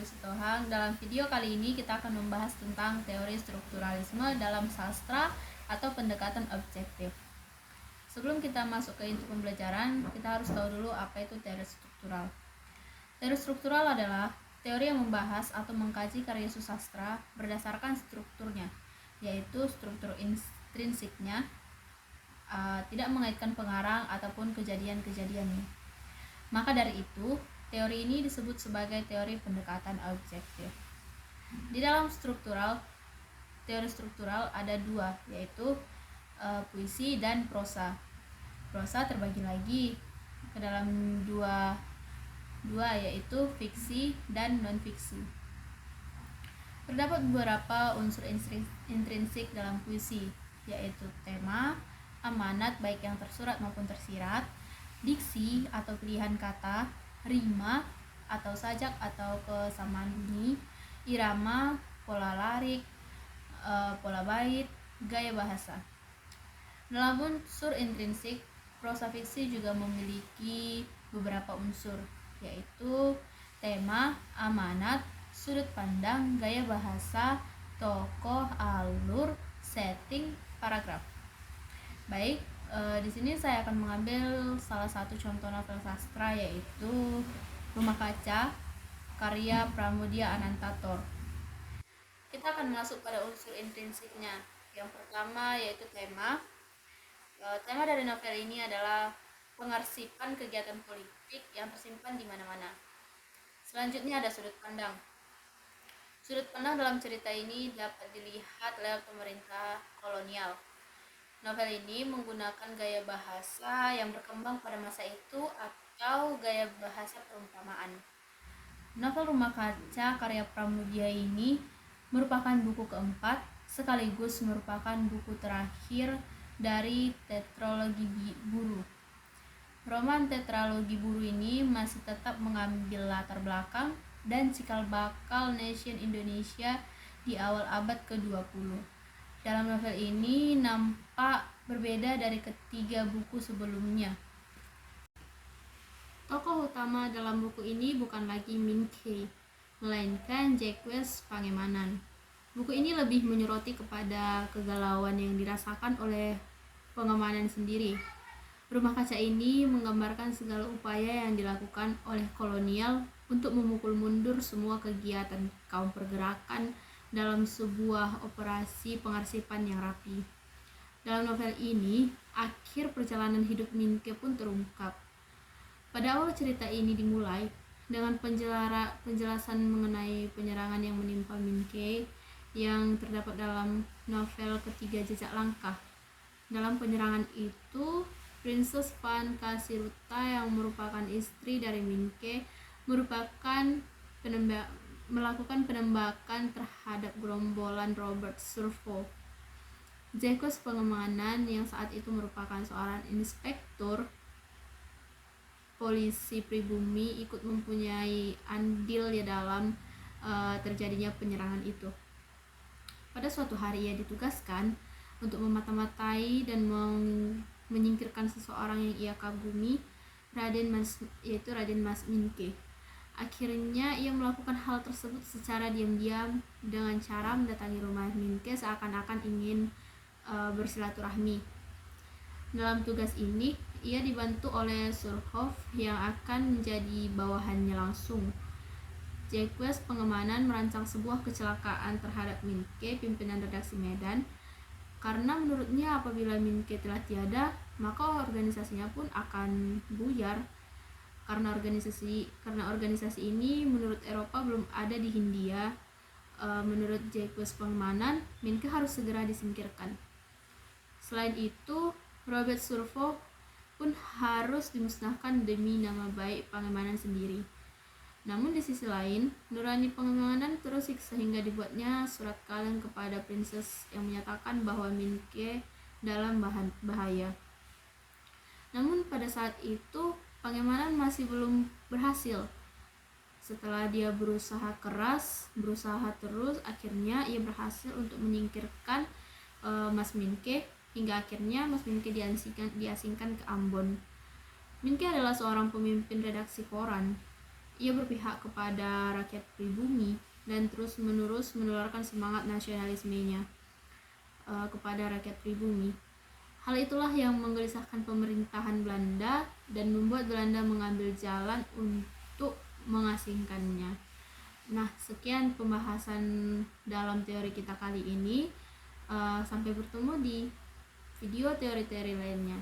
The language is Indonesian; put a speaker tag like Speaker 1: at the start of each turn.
Speaker 1: Puisi Tohang. Dalam video kali ini kita akan membahas tentang teori strukturalisme dalam sastra atau pendekatan objektif. Sebelum kita masuk ke inti pembelajaran, kita harus tahu dulu apa itu teori struktural. Teori struktural adalah teori yang membahas atau mengkaji karya sastra berdasarkan strukturnya, yaitu struktur intrinsiknya, tidak mengaitkan pengarang ataupun kejadian-kejadiannya. Maka dari itu, teori ini disebut sebagai teori pendekatan objektif. Di dalam teori struktural ada dua, yaitu puisi dan prosa. Prosa terbagi lagi ke dalam dua yaitu fiksi dan non-fiksi. Terdapat beberapa unsur intrinsik dalam puisi, yaitu tema, amanat baik yang tersurat maupun tersirat, diksi atau pilihan kata, rima atau sajak atau kesamaan bunyi, irama, pola lirik, pola bait, gaya bahasa. Dalam unsur intrinsik, prosa fiksi juga memiliki beberapa unsur, yaitu tema, amanat, sudut pandang, gaya bahasa, tokoh, alur, setting, paragraf. Baik, di sini saya akan mengambil salah satu contoh novel sastra, yaitu Rumah Kaca karya Pramoedya Anantatur. Kita akan masuk pada unsur intrinsiknya. Yang pertama yaitu tema. Tema dari novel ini adalah pengarsipan kegiatan politik yang tersimpan di mana-mana. Selanjutnya ada sudut pandang. Sudut pandang dalam cerita ini dapat dilihat lewat pemerintah kolonial. Novel ini menggunakan gaya bahasa yang berkembang pada masa itu atau gaya bahasa perumpamaan. Novel Rumah Kaca karya Pramoedya ini merupakan buku keempat sekaligus merupakan buku terakhir dari tetralogi Buru. Roman tetralogi Buru ini masih tetap mengambil latar belakang dan cikal bakal nation Indonesia di awal abad ke-20. Dalam novel ini nampak berbeda dari ketiga buku sebelumnya. Tokoh utama dalam buku ini bukan lagi Min Ke, melainkan Jacques Pangemanan. Buku ini lebih menyoroti kepada kegalauan yang dirasakan oleh Pangemanan sendiri. Rumah Kaca ini menggambarkan segala upaya yang dilakukan oleh kolonial untuk memukul mundur semua kegiatan kaum pergerakan dalam sebuah operasi pengarsipan yang rapi. Dalam novel ini, akhir perjalanan hidup Min Ke pun terungkap. Pada awal cerita ini dimulai dengan penjelasan mengenai penyerangan yang menimpa Min Ke yang terdapat dalam novel ketiga Jejak Langkah. Dalam penyerangan itu, Princess Van Kasiruta yang merupakan istri dari Min Ke melakukan penembakan terhadap gerombolan Robert Surfo. Jacques Pangemanan yang saat itu merupakan seorang inspektur polisi pribumi ikut mempunyai andil ya dalam terjadinya penyerangan itu. Pada suatu hari ia ditugaskan untuk memata-matai dan menyingkirkan seseorang yang ia kagumi, Raden Mas Min Ke. Akhirnya ia melakukan hal tersebut secara diam-diam dengan cara mendatangi rumah Min Ke seakan-akan ingin bersilaturahmi. Dalam tugas ini, ia dibantu oleh Surhoff yang akan menjadi bawahannya langsung. Jacques Pangemanan merancang sebuah kecelakaan terhadap Min Ke, pimpinan redaksi Medan, karena menurutnya apabila Min Ke telah tiada, maka organisasinya pun akan buyar. Karena organisasi ini menurut Eropa belum ada di Hindia. Menurut Jacques Pangemanan, Min Ke harus segera disingkirkan. Selain itu, Robert Surfo pun harus dimusnahkan demi nama baik Pangemanan sendiri. Namun di sisi lain, nurani Pangemanan terusik sehingga dibuatnya surat kaleng kepada Princess yang menyatakan bahwa Min Ke dalam bahaya. Namun pada saat itu Pangemanan masih belum berhasil. Setelah dia berusaha terus, akhirnya ia berhasil untuk menyingkirkan Mas Min Ke, hingga akhirnya Mas Min Ke diasingkan ke Ambon. Min Ke adalah seorang pemimpin redaksi koran. Ia berpihak kepada rakyat pribumi dan terus-menerus menularkan semangat nasionalismenya kepada rakyat pribumi. Hal itulah yang menggelisahkan pemerintahan Belanda dan membuat Belanda mengambil jalan untuk mengasingkannya. Nah, sekian pembahasan dalam teori kita kali ini. Sampai bertemu di video teori-teori lainnya.